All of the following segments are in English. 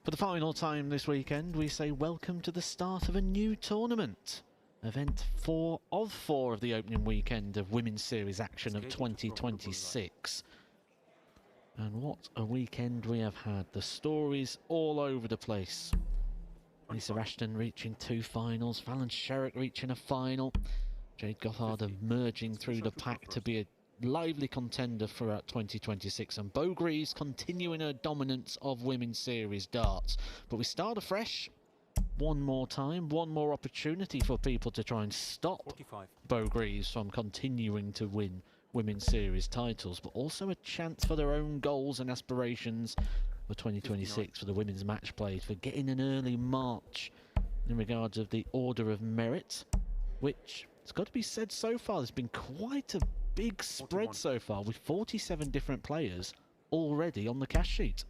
For the final time this weekend, we say welcome to the start of a new tournament. Event 4 of the opening weekend of Women's Series action of 2026. And what a weekend we have had. The stories all over the place. Lisa Ashton reaching 2 finals, Fallon Sherrick reaching a final, Jade Gothard emerging through the pack to be a lively contender throughout 2026, and Bo Greaves continuing her dominance of Women's Series darts. But we start afresh. One more time, one more opportunity for people to try and stop 45. Bo Greaves from continuing to win Women's Series titles, but also a chance for their own goals and aspirations for 2026 59. For the women's match play, for getting an early march in regards of the Order of Merit, which, it's got to be said, so far there's been quite a big spread 41. So far, with 47 different players already on the cash sheet.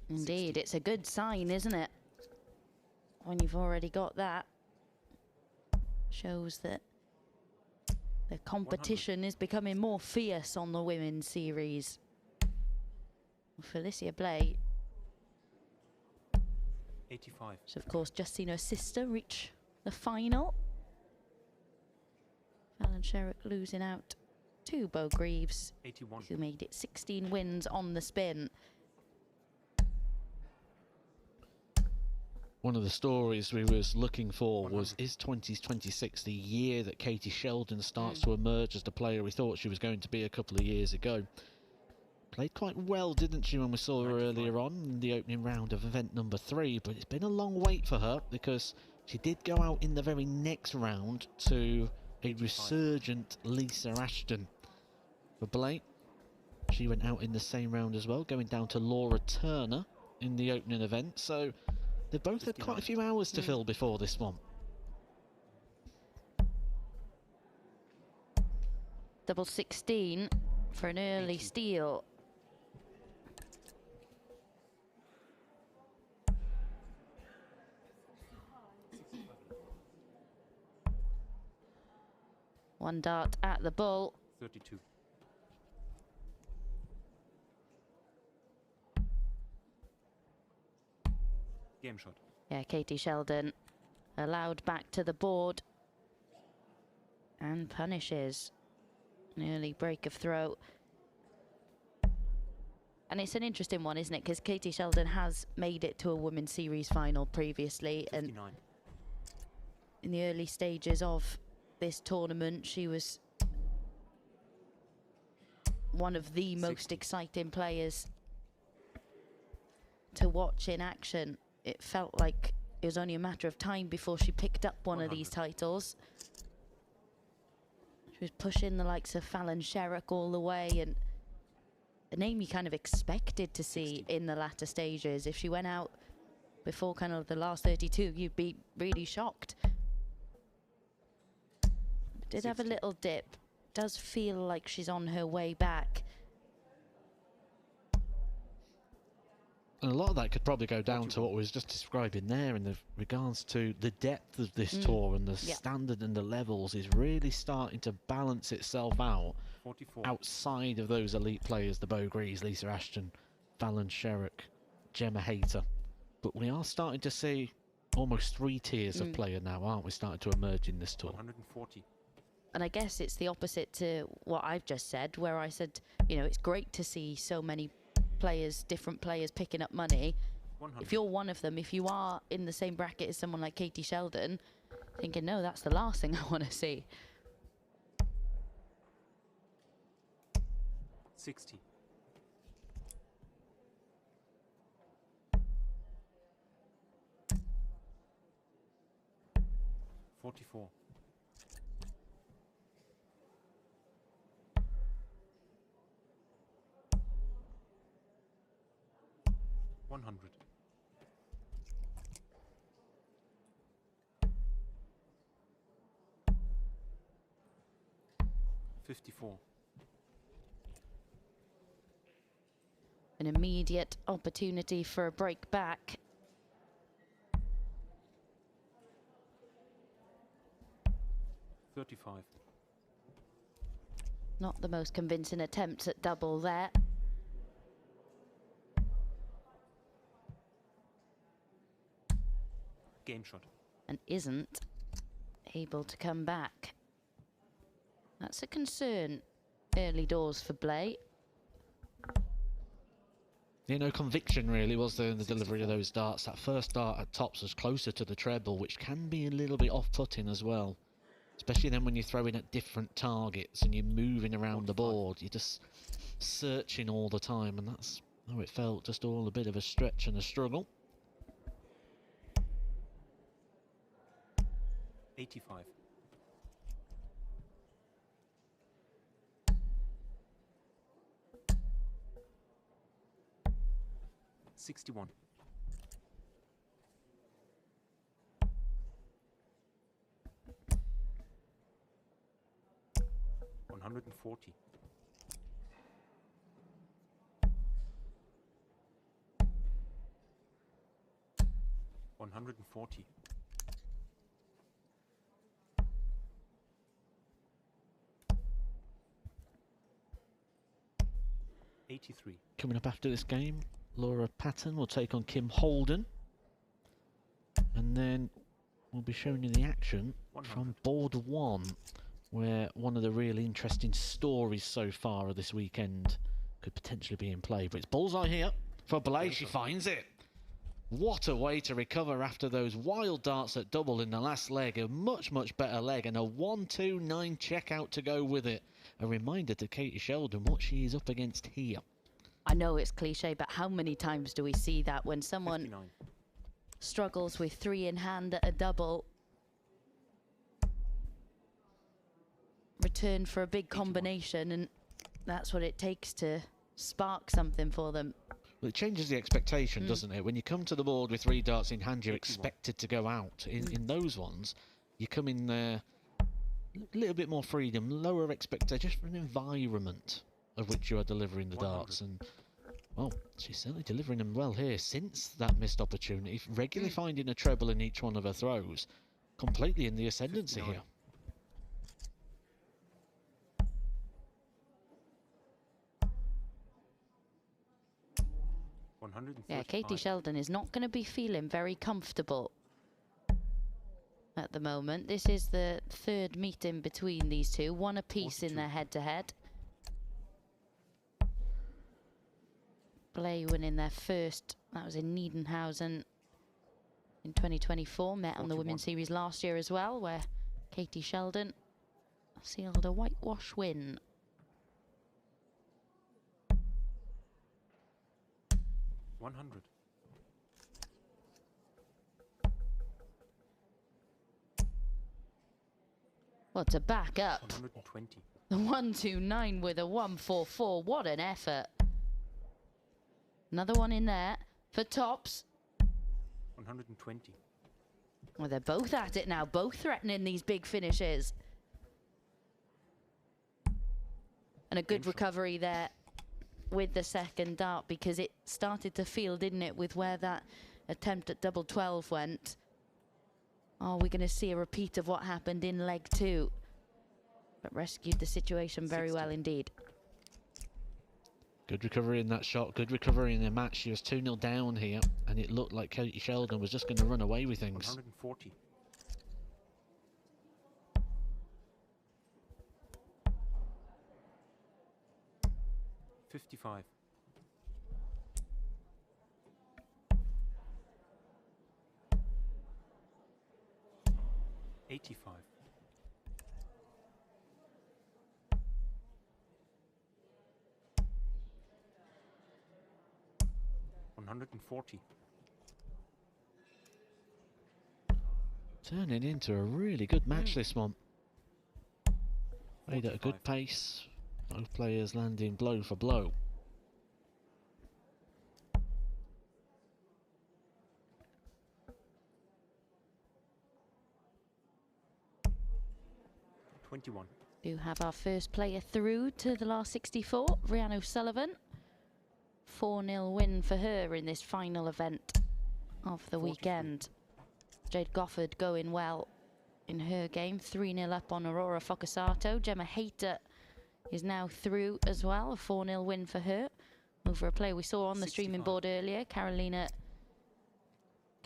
Indeed, 60. It's a good sign, isn't it? When you've already got that. Shows that the competition 100. Is becoming more fierce on the women's series. Felicia Blay. 85. She's of course just seen her sister reach the final. Fallon Sherrick losing out to Bo Greaves, 81. Who made it 16 wins on the spin. One of the stories we was looking for was, is 2026 the year that Katie Sheldon starts to emerge as the player we thought she was going to be a couple of years ago? Played quite well, didn't she, when we saw her earlier on in the opening round of event number 3, but it's been a long wait for her because she did go out in the very next round to a resurgent Lisa Ashton. For Blay, she went out in the same round as well, going down to Laura Turner in the opening event, so they've both had quite a few hours to fill before this one. Double 16 for an early steal. One dart at the bull. 32. Game shot. Yeah, Katie Sheldon allowed back to the board and punishes an early break of throw. And it's an interesting one, isn't it? Because Katie Sheldon has made it to a Women's Series final previously. 59. And in the early stages of this tournament, she was one of the 60. most exciting players to watch in action. It felt like it was only a matter of time before she picked up one 100. of these titles. She was pushing the likes of Fallon Sherrick all the way, and a name you kind of expected to see 60. in the latter stages. If she went out before kind of the last 32, you'd be really shocked. Did 60. have a little dip. Does feel like she's on her way back. And a lot of that could probably go down to what we was just describing there in the regards to the depth of this tour, and the standard and the levels is really starting to balance itself out 44. outside of those elite players, the Bo Greaves, Lisa Ashton, Fallon Sherrick, Gemma Hayter. But we are starting to see almost 3 tiers of player now, aren't we, starting to emerge in this tour? 140. And I guess it's the opposite to what I've just said, where I said, you know, it's great to see so many players, different players picking up money. 100. If you're one of them, if you are in the same bracket as someone like Katie Sheldon, thinking, no, that's the last thing I want to see. 60. $44. 100. 54. An immediate opportunity for a break back. $35. Not the most convincing attempts at double there. Game shot. and isn't able to come back. That's a concern early doors for Blay. Yeah, no conviction really was there in the delivery of those darts. That first dart at tops was closer to the treble, which can be a little bit off-putting as well. Especially then when you're throwing at different targets and you're moving around the board. You're just searching all the time, and that's how it felt, just all a bit of a stretch and a struggle. 85. 61. 140. 140. 83. Coming up after this game, Laura Patton will take on Kim Holden. And then we'll be showing you the action 100. from board one, where one of the really interesting stories so far of this weekend could potentially be in play. But it's bullseye here for Blay. She finds it. What a way to recover after those wild darts at double in the last leg. A much, much better leg, and a 1-2-9 checkout to go with it. A reminder to Katie Sheldon what she is up against here. I know it's cliche, but how many times do we see that when someone 59. struggles with 3 in hand at a double, return for a big combination, and that's what it takes to spark something for them. Well, it changes the expectation, doesn't it? When you come to the board with 3 darts in hand, you're expected to go out. In those ones, you come in there a little bit more freedom, lower expectation, just for an environment of which you are delivering the 100. darts. And, well, she's certainly delivering them well here since that missed opportunity, regularly finding a treble in each one of her throws. Completely in the ascendancy 59. here. Yeah, Katie Sheldon is not going to be feeling very comfortable at the moment. This is the 3rd meeting between these two, one apiece in their head-to-head. Blay winning their first, that was in Niedenhausen in 2024, met on the Women's Series last year as well, where Katie Sheldon sealed a whitewash win. 100. Well, to back up 120. the 1-2-9 with a 1-4-4, what an effort. Another one in there for tops. 120. Well, they're both at it now, both threatening these big finishes. And a good recovery there with the second dart, because it started to feel, didn't it, with where that attempt at double 12 went. Are we going to see a repeat of what happened in leg 2? But rescued the situation very 60. well indeed. Good recovery in that shot, good recovery in the match. She was 2-0 down here, and it looked like Katie Sheldon was just going to run away with things. 140. 55. 85. 140. Turning into a really good match, this one. Played at a good 45. pace. Both players landing blow for blow. Do have our first player through to the last 64, Rhiannon O'Sullivan. 4-0 win for her in this final event of the 43. weekend. Jade Goffard going well in her game, 3-0 up on Aurora Focasato. Gemma Hayter is now through as well, a 4-0 win for her over a player we saw on the streaming 65. board earlier, Carolina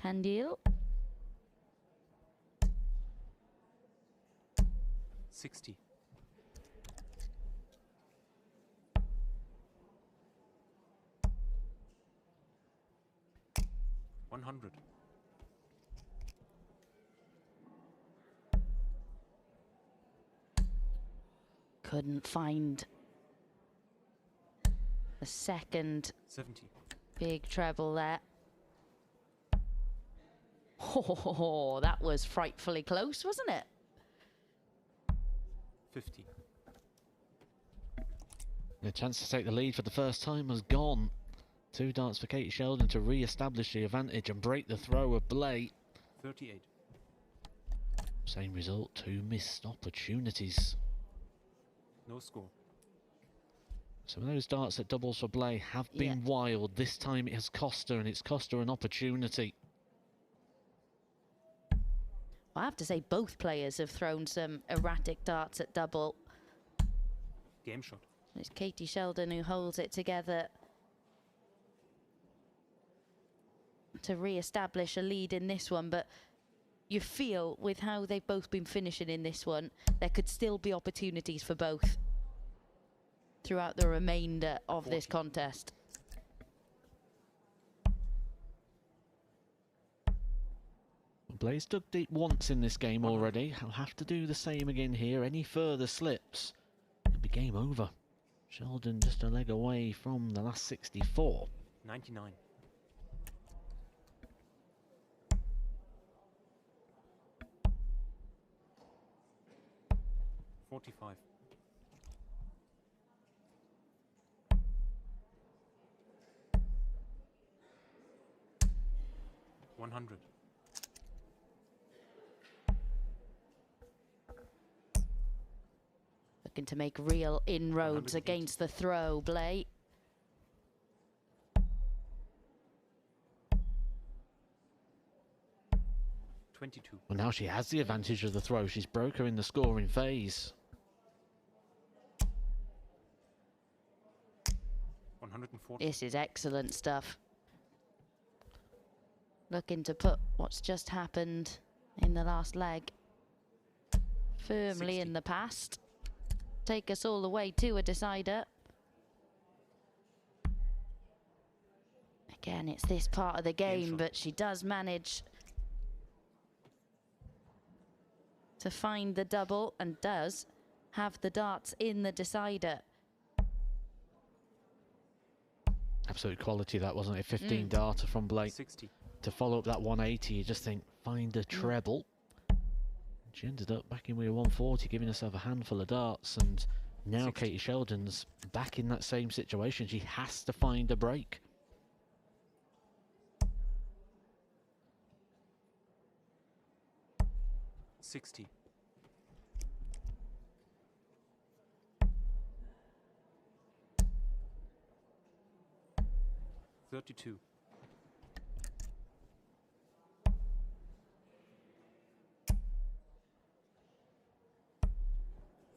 Candil. 60. 100. Couldn't find the second 70. big treble there. Oh, that was frightfully close, wasn't it? 50. The chance to take the lead for the first time has gone. 2 darts for Katie Sheldon to re-establish the advantage and break the throw of Blay. 38. Same result, 2 missed opportunities. No score. Some of those darts at doubles for Blay have been wild. This time it has cost her, and it's cost her an opportunity. I have to say both players have thrown some erratic darts at double. Game shot. It's Katie Sheldon who holds it together to re-establish a lead in this one, but you feel with how they've both been finishing in this one, there could still be opportunities for both throughout the remainder of 40. this contest. Blay's dug deep once in this game already. He'll have to do the same again here. Any further slips, it'll be game over. Sheldon just a leg away from the last 64. 99. 45. 100. Looking to make real inroads 180. against the throw, Blay. Well, now she has the advantage of the throw. She's broke her in the scoring phase. 140. This is excellent stuff. Looking to put what's just happened in the last leg firmly 60. in the past. Take us all the way to a decider. Again, it's this part of the game, but she does manage to find the double and does have the darts in the decider. Absolute quality that, wasn't it? 15 darter from Blake. 60. To follow up that 180, you just think, find a treble. She ended up back in with a 140, giving herself a handful of darts, and now 60. Katie Sheldon's back in that same situation. She has to find a break. $60. 32.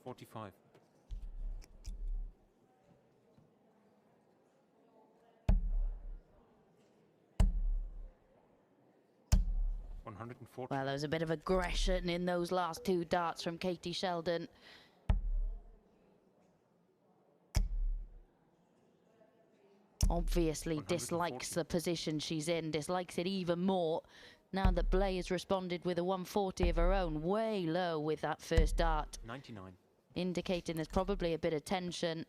45. 140. Well, there was a bit of aggression in those last 2 darts from Katie Sheldon. Obviously dislikes the position she's in, dislikes it even more now that Blay has responded with a 140 of her own, way low with that first dart. 99. Indicating there's probably a bit of tension.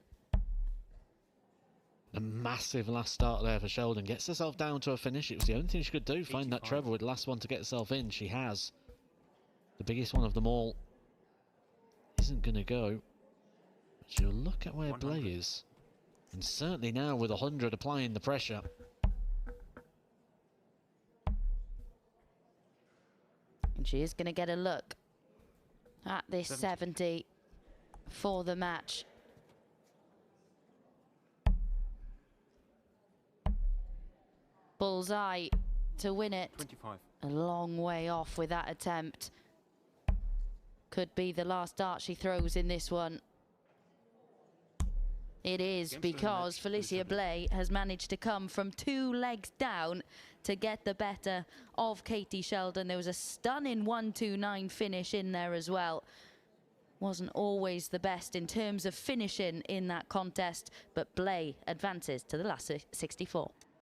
A massive last start there for Sheldon. Gets herself down to a finish. It was the only thing she could do. Find that 85. treble with the last one to get herself in. She has. The biggest one of them all isn't going to go. But she'll look at where 100. Blay is. And certainly now with 100 applying the pressure. And she is going to get a look at this 70 for the match. Bullseye to win it. 25. A long way off with that attempt. Could be the last dart she throws in this one. It is, because Felicia Blay has managed to come from 2 legs down to get the better of Katie Sheldon. There was a stunning 129 finish in there as well. wasn't always the best in terms of finishing in that contest, but Blay advances to the last 64.